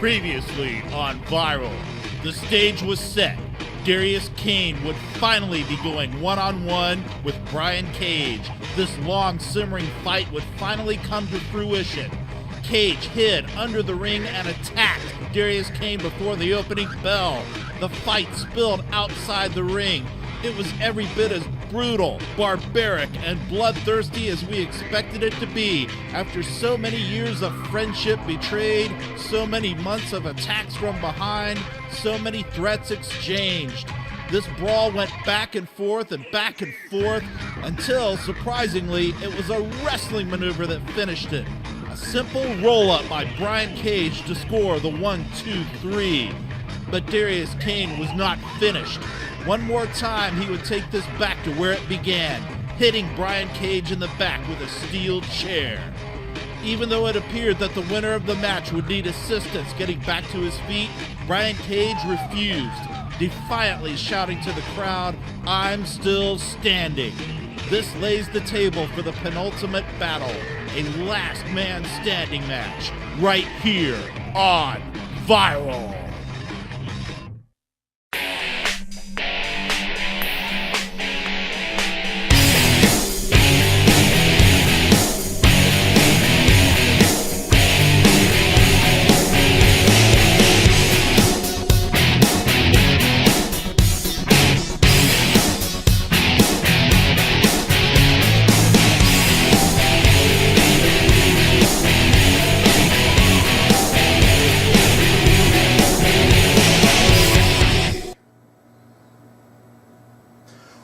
Previously on Viral, the stage was set. Darius Caine would finally be going one-on-one with Brian Caige. This long simmering fight would finally come to fruition. Caige hid under the ring and attacked Darius Caine before the opening bell. The fight spilled outside the ring. It was every bit as brutal, barbaric, and bloodthirsty as we expected it to be. After so many years of friendship betrayed, so many months of attacks from behind, so many threats exchanged. This brawl went back and forth until, surprisingly, it was a wrestling maneuver that finished it. A simple roll-up by Brian Caige to score the 1-2-3. But Darius Caine was not finished. One more time, he would take this back to where it began, hitting Brian Caige in the back with a steel chair. Even though it appeared that the winner of the match would need assistance getting back to his feet, Brian Caige refused, defiantly shouting to the crowd, "I'm still standing." This lays the table for the penultimate battle, a last man standing match, right here on Viral.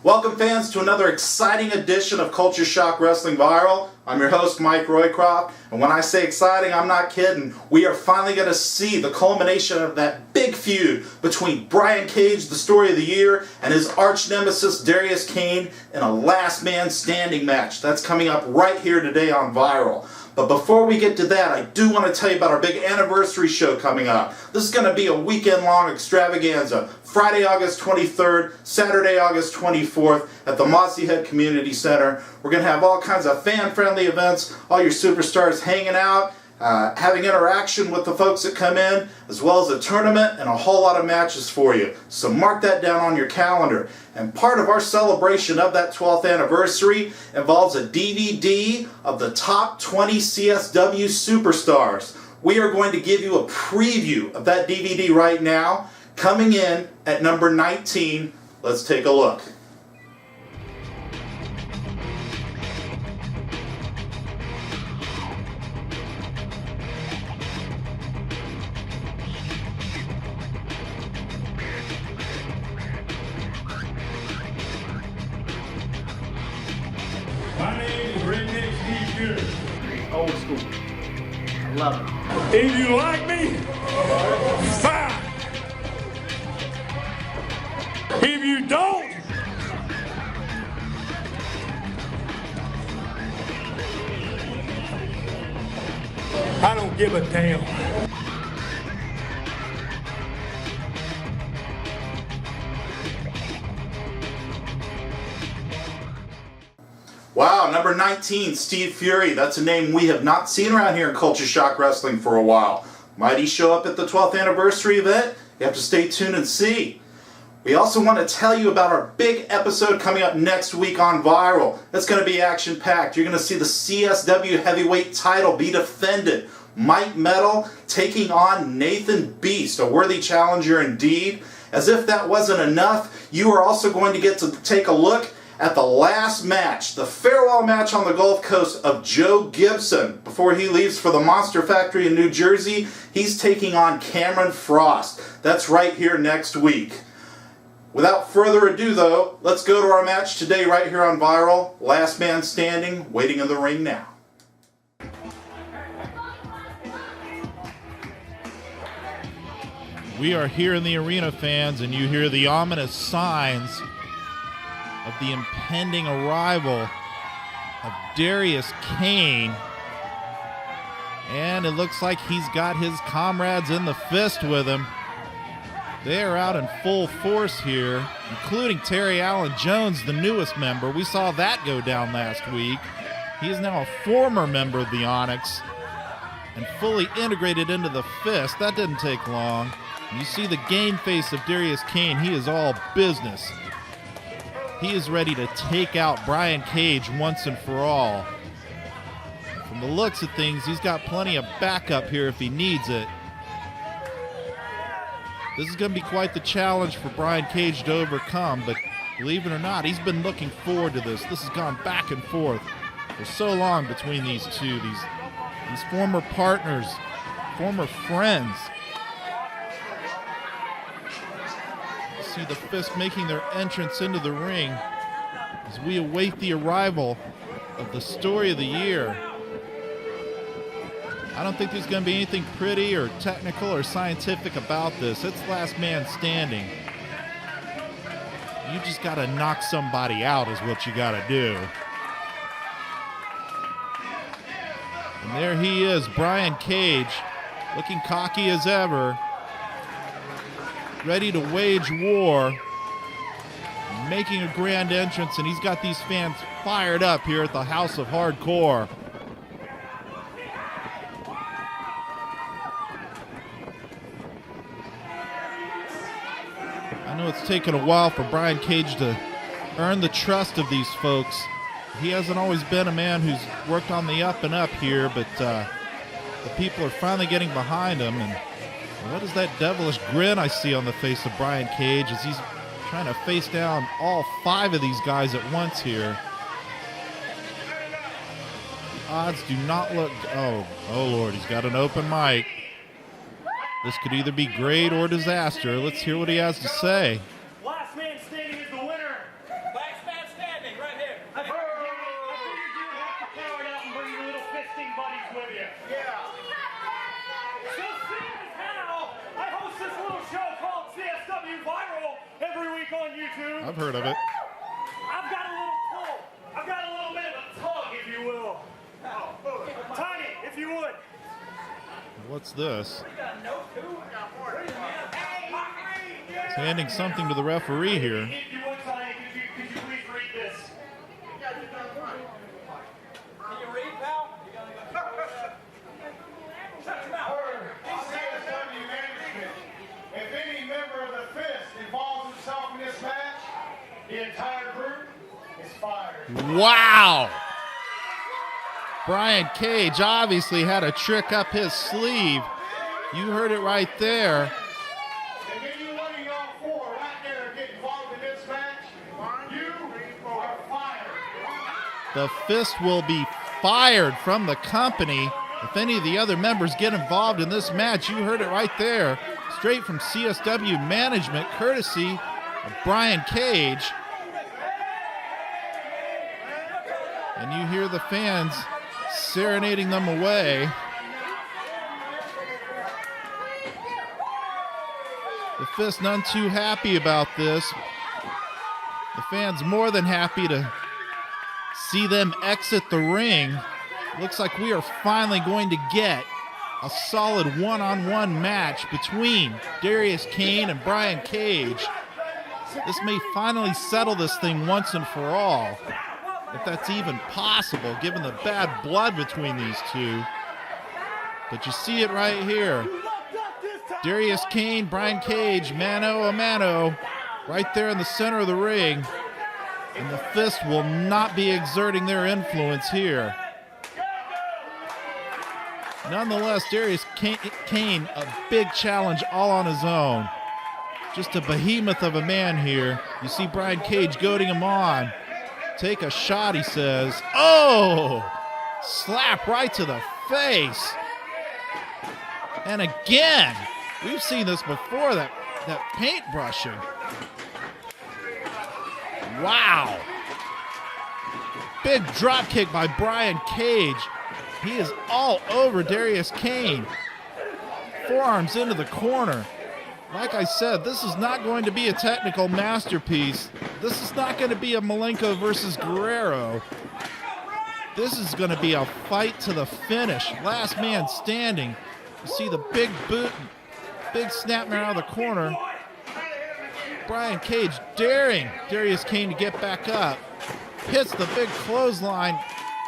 Welcome, fans, to another exciting edition of Culture Shock Wrestling Viral. I'm your host, Mike Roycroft, and when I say exciting, I'm not kidding. We are finally going to see the culmination of that big feud between Brian Caige, the story of the year, and his arch nemesis, Darius Caine, in a last man standing match. That's coming up right here today on Viral. But before we get to that, I do want to tell you about our big anniversary show coming up. This is going to be a weekend-long extravaganza. Friday, August 23rd, Saturday, August 24th at the Mossy Head Community Center. We're going to have all kinds of fan-friendly events, all your superstars hanging out, having interaction with the folks that come in, as well as a tournament and a whole lot of matches for you. So mark that down on your calendar. And part of our celebration of that 12th anniversary involves a DVD of the top 20 CSW superstars. We are going to give you a preview of that DVD right now. Coming in at number 19, let's take a look. My name is Redneck Steve Fury. Old school. I love it. If you like me, fine. If you don't, I don't give a damn. Wow, number 19, Steve Fury. That's a name we have not seen around here in Culture Shock Wrestling for a while. Might he show up at the 12th anniversary event? You have to stay tuned and see. We also want to tell you about our big episode coming up next week on Viral. It's going to be action-packed. You're going to see the CSW Heavyweight title be defended. Mike Metal taking on Nathan Beast, a worthy challenger indeed. As if that wasn't enough, you are also going to get to take a look at the last match, the farewell match on the Gulf Coast of Joe Gibson. Before he leaves for the Monster Factory in New Jersey, he's taking on Cameron Frost. That's right here next week. Without further ado, though, let's go to our match today right here on Viral. Last man standing, waiting in the ring now. We are here in the arena, fans, and you hear the ominous signs of the impending arrival of Darius Caine. And it looks like he's got his comrades in the fist with him. They are out in full force here, including Terry Allen Jones, the newest member. We saw that go down last week. He is now a former member of the Onyx. and fully integrated into the fist. That didn't take long. You see the game face of Darius Caine. He is all business. He is ready to take out Brian Caige once and for all. From the looks of things, he's got plenty of backup here if he needs it. This is going to be quite the challenge for Brian Caige to overcome, but believe it or not, he's been looking forward to this. This has gone back and forth for so long between these two, these former partners, former friends. You see the Fist making their entrance into the ring as we await the arrival of the story of the year. I don't think there's going to be anything pretty or technical or scientific about this. It's last man standing. You just got to knock somebody out is what you got to do. And there he is, Brian Caige, looking cocky as ever, ready to wage war, making a grand entrance, and he's got these fans fired up here at the House of Hardcore. I know it's taken a while for Brian Caige to earn the trust of these folks. He hasn't always been a man who's worked on the up and up here, but the people are finally getting behind him. And what is that devilish grin I see on the face of Brian Caige as he's trying to face down all 5 of these guys at once here? The odds do not look... Oh Lord, he's got an open mic. This could either be great or disaster. Let's hear what he has to say. Last man standing is the winner. Last man standing, right here. I figured you would have to carry it out and bring your little fisting buddies with you. Yeah. So seeing as how I host this little show called CSW Viral every week on YouTube, I've heard of it. I've got a little pull. I've got a little bit of a tug, if you will. Tiny, if you would. What's this? He's handing something to the referee here. If you would, Tiny, could you please read this? Can you read, pal? Shut your mouth. CSW management. If any member of the Fist involves himself in this match, the entire group is fired. Wow! Brian Caige obviously had a trick up his sleeve. You heard it right there. If any one of y'all 4 right there get involved in this match, you are fired. The Fist will be fired from the company if any of the other members get involved in this match. You heard it right there. Straight from CSW management, courtesy of Brian Caige. And you hear the fans serenading them away. The Fist none too happy about this. The fans more than happy to see them exit the ring. Looks like we are finally going to get a solid one-on-one match between Darius Caine and Brian Caige. This may finally settle this thing once and for all, if that's even possible, given the bad blood between these two. But you see it right here. Darius Caine, Brian Caige, mano a mano, right there in the center of the ring. And the Fist will not be exerting their influence here. Nonetheless, Darius Caine, a big challenge all on his own. Just a behemoth of a man here. You see Brian Caige goading him on. Take a shot, he says. Oh! Slap right to the face. And again, we've seen this before, that paint brushing. Wow. Big drop kick by Brian Caige. He is all over Darius Caine. Forearms into the corner. Like I said, this is not going to be a technical masterpiece. This is not going to be a Malenko versus Guerrero. This is going to be a fight to the finish. Last man standing. You see the big boot, big snapmare out of the corner. Brian Caige daring Darius Caine to get back up. Hits the big clothesline,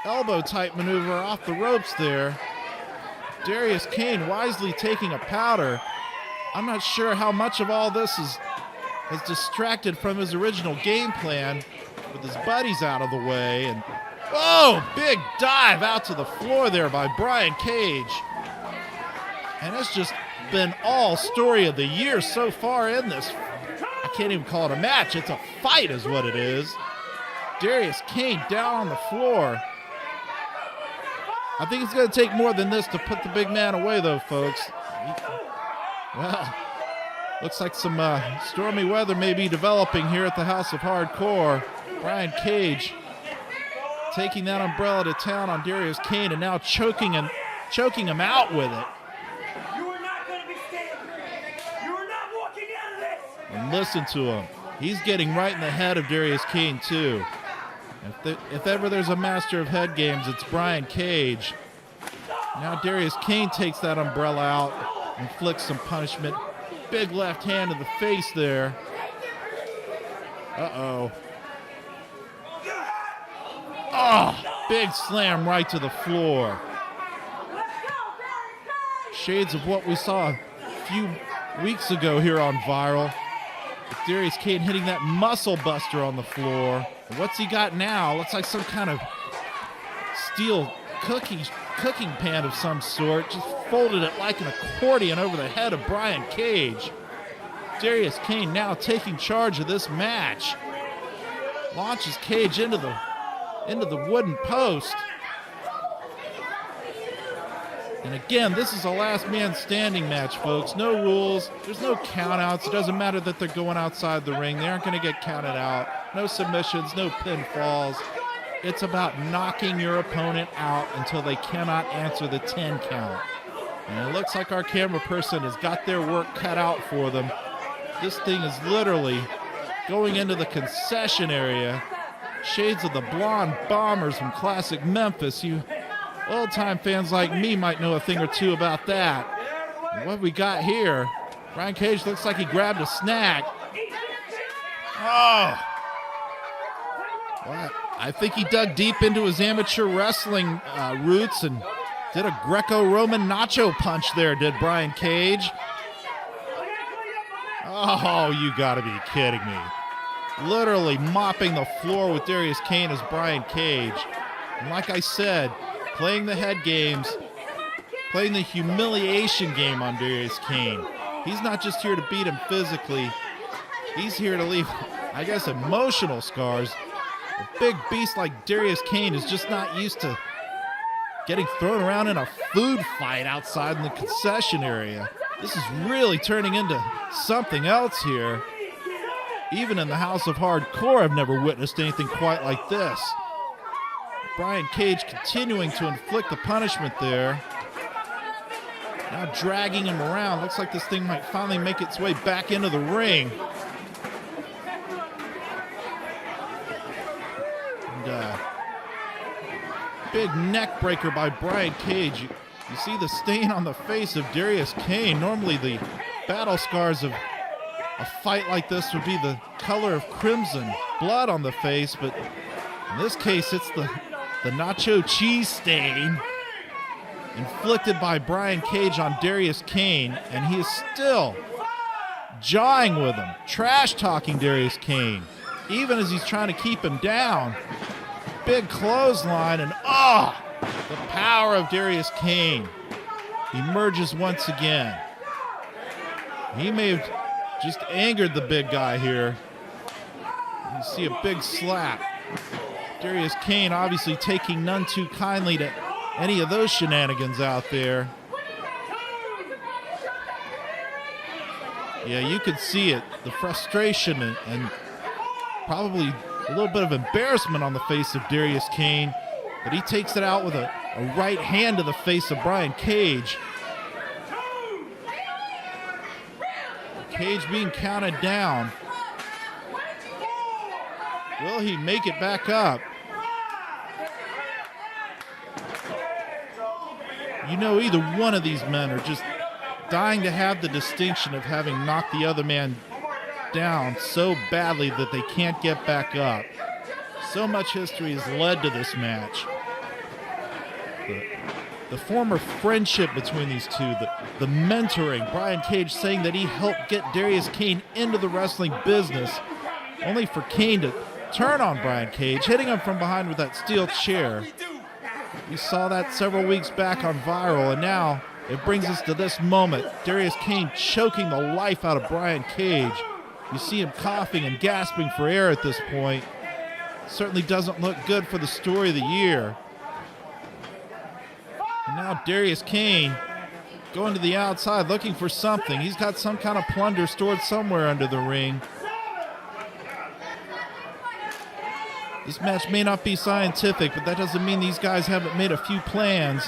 elbow type maneuver off the ropes there. Darius Caine wisely taking a powder. I'm not sure how much of all this has distracted from his original game plan with his buddies out of the way. And whoa, big dive out to the floor there by Brian Caige. And it's just been all story of the year so far in this. I can't even call it a match. It's a fight is what it is. Darius Caine down on the floor. I think it's going to take more than this to put the big man away, though, folks. Well, looks like some stormy weather may be developing here at the House of Hardcore. Brian Caige taking that umbrella to town on Darius Caine and now choking him out with it. You are not going to be standing. You are not walking out of this. And listen to him. He's getting right in the head of Darius Caine, too. If ever there's a master of head games, it's Brian Caige. Now Darius Caine takes that umbrella out, inflicts some punishment. Big left hand to the face there. Uh-oh. Oh, big slam right to the floor. Shades of what we saw a few weeks ago here on Viral. With Darius Caine hitting that muscle buster on the floor. What's he got now? Looks like some kind of steel cooking pan of some sort. Just folded it like an accordion over the head of Brian Caige. Darius Caine now taking charge of this match. Launches Caige into the wooden post. And again, this is a last man standing match, folks. No rules. There's no countouts. It doesn't matter that they're going outside the ring. They aren't going to get counted out. No submissions, no pinfalls. It's about knocking your opponent out until they cannot answer the 10 count. And it looks like our camera person has got their work cut out for them. This thing is literally going into the concession area. Shades of the Blonde Bombers from classic Memphis. You old-time fans like me might know a thing or two about that. And what we got here, Brian Caige looks like he grabbed a snack. Oh! Well, I think he dug deep into his amateur wrestling roots and did a Greco-Roman nacho punch there, did Brian Caige. Oh, you gotta be kidding me. Literally mopping the floor with Darius Caine as Brian Caige. And like I said, playing the head games, playing the humiliation game on Darius Caine. He's not just here to beat him physically. He's here to leave, I guess, emotional scars. A big beast like Darius Caine is just not used to getting thrown around in a food fight outside in the concession area. This is really turning into something else here. Even in the House of Hardcore, I've never witnessed anything quite like this. Brian Caige continuing to inflict the punishment there. Now dragging him around. Looks like this thing might finally make its way back into the ring. And big neck breaker by Brian Caige. You see the stain on the face of Darius Caine. Normally the battle scars of a fight like this would be the color of crimson blood on the face, but in this case it's the nacho cheese stain inflicted by Brian Caige on Darius Caine, and he is still jawing with him, trash-talking Darius Caine, even as he's trying to keep him down. Big clothesline, and the power of Darius Caine emerges once again. He may have just angered the big guy here. You see a big slap. Darius Caine obviously taking none too kindly to any of those shenanigans out there. Yeah, you could see it, the frustration and probably a little bit of embarrassment on the face of Darius Caine, but he takes it out with a right hand to the face of Brian Caige. Caige being counted down. Will he make it back up? You know, either one of these men are just dying to have the distinction of having knocked the other man down so badly that they can't get back up. So much history has led to this match. But the former friendship between these two, the mentoring. Brian Caige saying that he helped get Darius Caine into the wrestling business, only for Caine to turn on Brian Caige, hitting him from behind with that steel chair. We saw that several weeks back on Viral, and now it brings us to this moment. Darius Caine choking the life out of Brian Caige. You see him coughing and gasping for air at this point. Certainly doesn't look good for the story of the year. And now Darius Caine going to the outside looking for something. He's got some kind of plunder stored somewhere under the ring. This match may not be scientific, but that doesn't mean these guys haven't made a few plans.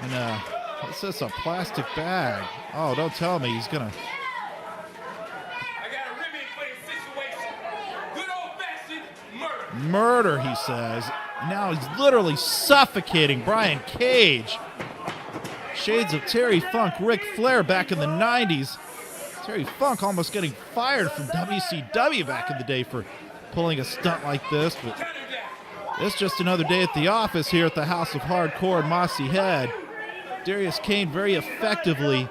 And this is a plastic bag. Oh, don't tell me he's gonna... I got a remedy for this situation. Good old-fashioned murder. Murder, he says. Now he's literally suffocating Brian Caige. Shades of Terry Funk, Ric Flair back in the 90s. Terry Funk almost getting fired from WCW back in the day for pulling a stunt like this, but it's just another day at the office here at the House of Hardcore in Mossy Head. Darius Caine very effectively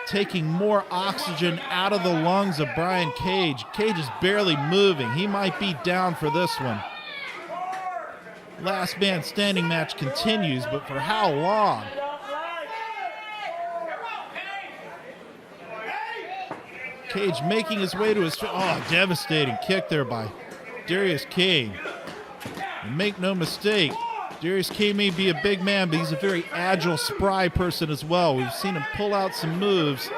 taking more oxygen out of the lungs of Brian Caige. Caige is barely moving. He might be down for this one. Last man standing match continues, but for how long? Caige making his way to his... Oh, devastating kick there by Darius Caine. And make no mistake, Darius Caine may be a big man, but he's a very agile, spry person as well. We've seen him pull out some moves.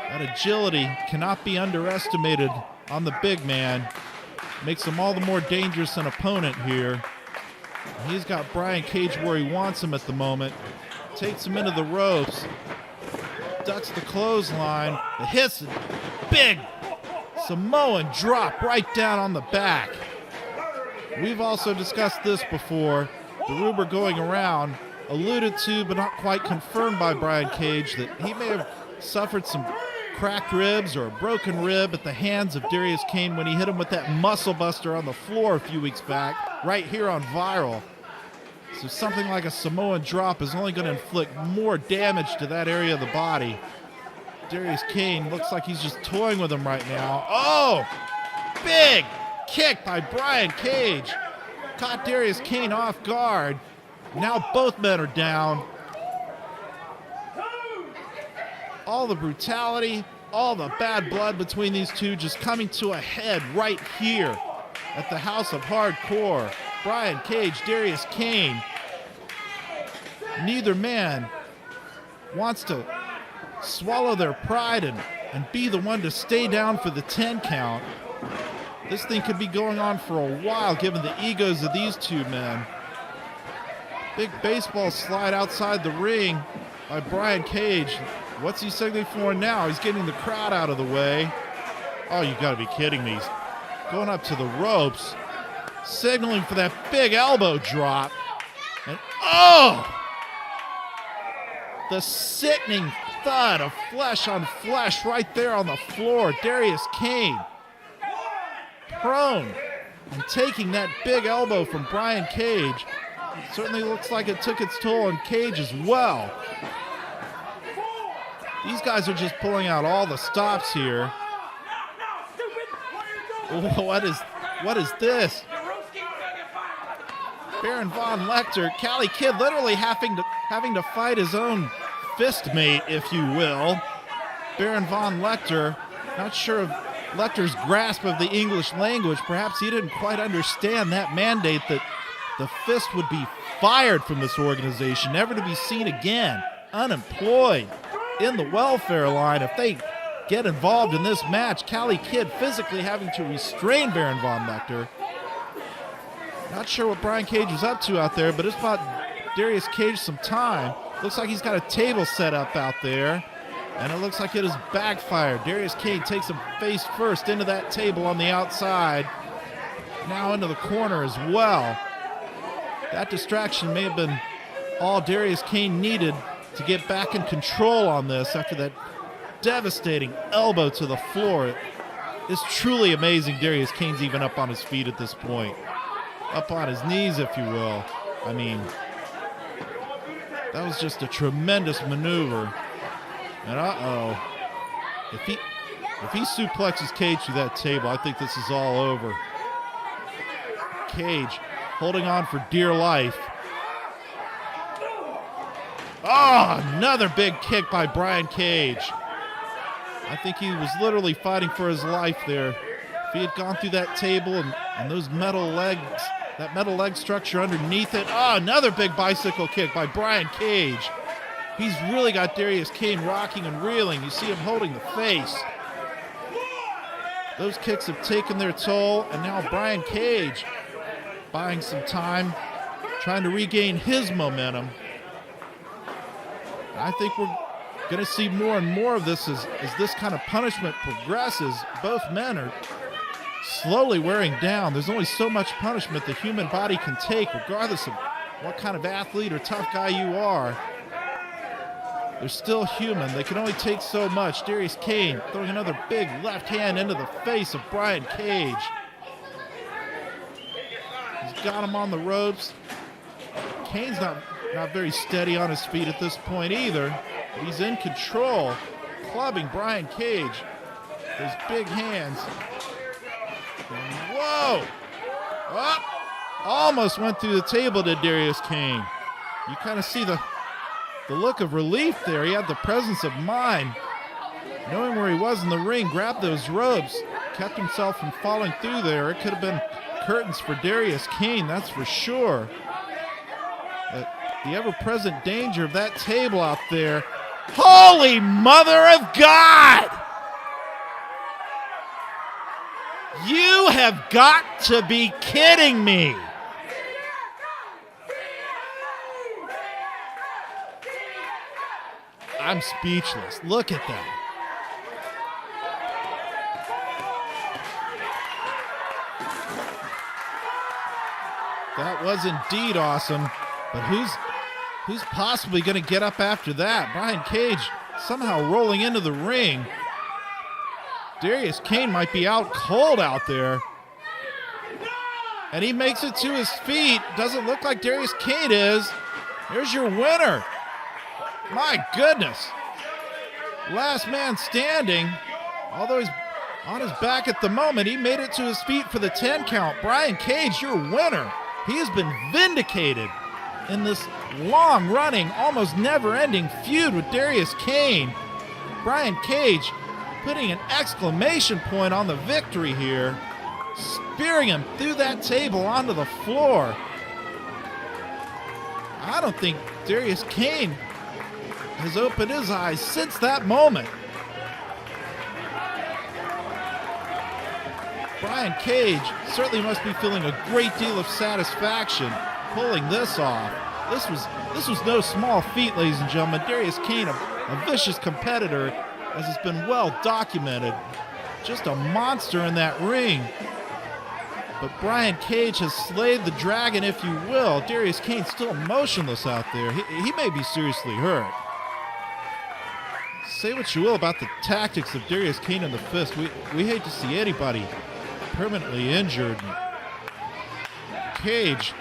That agility cannot be underestimated on the big man. Makes him all the more dangerous an opponent here. He's got Brian Caige where he wants him at the moment. Takes him into the ropes. Ducks the clothesline. The hits, big Samoan drop right down on the back. We've also discussed this before. The rumor going around, alluded to but not quite confirmed by Brian Caige, that he may have suffered some cracked ribs or a broken rib at the hands of Darius Caine when he hit him with that muscle buster on the floor a few weeks back, right here on Viral. So something like a Samoan drop is only going to inflict more damage to that area of the body. Darius Caine looks like he's just toying with him right now. Oh! Big kick by Brian Caige. Caught Darius Caine off guard. Now both men are down. All the brutality, all the bad blood between these two just coming to a head right here at the House of Hardcore. Brian Caige, Darius Caine. Neither man wants to swallow their pride and be the one to stay down for the 10 count. This thing could be going on for a while given the egos of these two men. Big baseball slide outside the ring by Brian Caige. What's he signaling for now? He's getting the crowd out of the way. Oh, you gotta be kidding me. He's going up to the ropes, signaling for that big elbow drop. And oh! The sickening thud of flesh on flesh right there on the floor. Darius Caine prone and taking that big elbow from Brian Caige. It certainly looks like it took its toll on Caige as well. These guys are just pulling out all the stops here. What is this? Baron Von Lecter, Cali Kid literally having to fight his own fist mate, if you will. Baron Von Lecter, not sure of Lecter's grasp of the English language. Perhaps he didn't quite understand that mandate that the fist would be fired from this organization, never to be seen again, unemployed, in the welfare line. If they get involved in this match, Cali Kid physically having to restrain Baron Von Lecter. Not sure what Brian Caige was up to out there, but it's bought Darius Caige some time. Looks like he's got a table set up out there, and it looks like it has backfired. Darius Caige takes him face first into that table on the outside, now into the corner as well. That distraction may have been all Darius Caine needed to get back in control on this after that devastating elbow to the floor. It's truly amazing Darius Caine's even up on his feet at this point. Up on his knees, if you will. I mean, That was just a tremendous maneuver. And if he suplexes Caige through that table, I think this is all over. Caige holding on for dear life. Oh, another big kick by Brian Caige. I think he was literally fighting for his life there. If he had gone through that table and those metal legs, that metal leg structure underneath it. Oh, another big bicycle kick by Brian Caige. He's really got Darius Caine rocking and reeling. You see him holding the face. Those kicks have taken their toll, and now Brian Caige buying some time, trying to regain his momentum. I think we're going to see more and more of this as this kind of punishment progresses. Both men are slowly wearing down. There's only so much punishment the human body can take, regardless of what kind of athlete or tough guy you are. They're still human. They can only take so much. Darius Caine throwing another big left hand into the face of Brian Caige. He's got him on the ropes. Caine's not very steady on his feet at this point either. But he's in control, clubbing Brian Caige. His big hands. And whoa! Oh, almost went through the table to Darius Caine. You kind of see the look of relief there. He had the presence of mind. Knowing where he was in the ring, grabbed those ropes, kept himself from falling through there. It could have been curtains for Darius Caine, that's for sure. The ever-present danger of that table out there. Holy Mother of God! You have got to be kidding me! I'm speechless. Look at that. That was indeed awesome. But who's possibly going to get up after that? Brian Caige somehow rolling into the ring. Darius Caine might be out cold out there. And he makes it to his feet. Doesn't look like Darius Caine is. There's your winner. My goodness. Last man standing. Although he's on his back at the moment, he made it to his feet for the 10 count. Brian Caige, your winner. He has been vindicated in this long-running, almost never-ending feud with Darius Caine. Brian Caige putting an exclamation point on the victory here, spearing him through that table onto the floor. I don't think Darius Caine has opened his eyes since that moment. Brian Caige certainly must be feeling a great deal of satisfaction pulling this off. This was no small feat, ladies and gentlemen. Darius Caine, a vicious competitor, as has been well documented. Just a monster in that ring. But Brian Caige has slayed the dragon, if you will. Darius Caine still motionless out there. He may be seriously hurt. Say what you will about the tactics of Darius Caine in the fist. We hate to see anybody permanently injured. Caige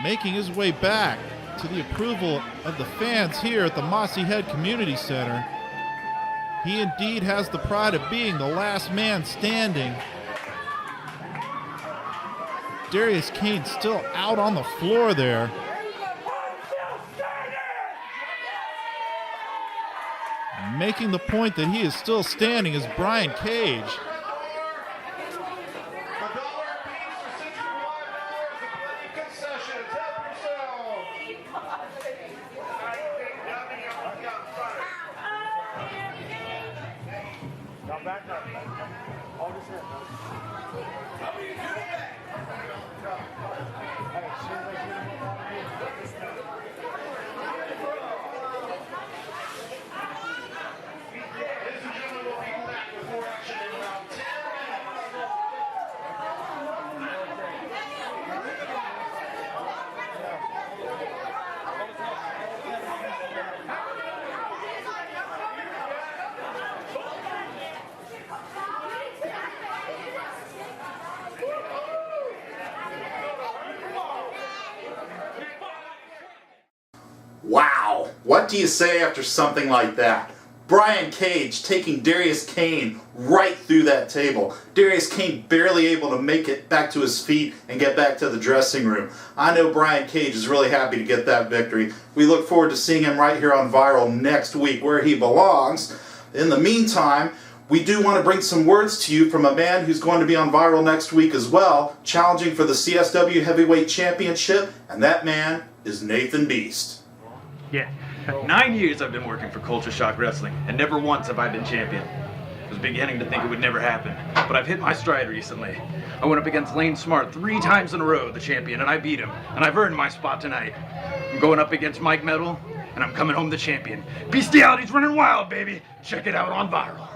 making his way back to the approval of the fans here at the Mossy Head Community Center. He indeed has the pride of being the last man standing. Darius Caine still out on the floor there. Making the point that he is still standing is Brian Caige. Wow! What do you say after something like that? Brian Caige taking Darius Caine right through that table. Darius Caine barely able to make it back to his feet and get back to the dressing room. I know Brian Caige is really happy to get that victory. We look forward to seeing him right here on Viral next week where he belongs. In the meantime, we do want to bring some words to you from a man who's going to be on Viral next week as well, challenging for the CSW Heavyweight Championship, and that man is Nathan Beast. Yeah. 9 years I've been working for Culture Shock Wrestling, and never once have I been champion. I was beginning to think it would never happen, but I've hit my stride recently. I went up against Lane Smart 3 times in a row, the champion, and I beat him, and I've earned my spot tonight. I'm going up against Mike Metal, and I'm coming home the champion. Bestiality's running wild, baby! Check it out on Viral.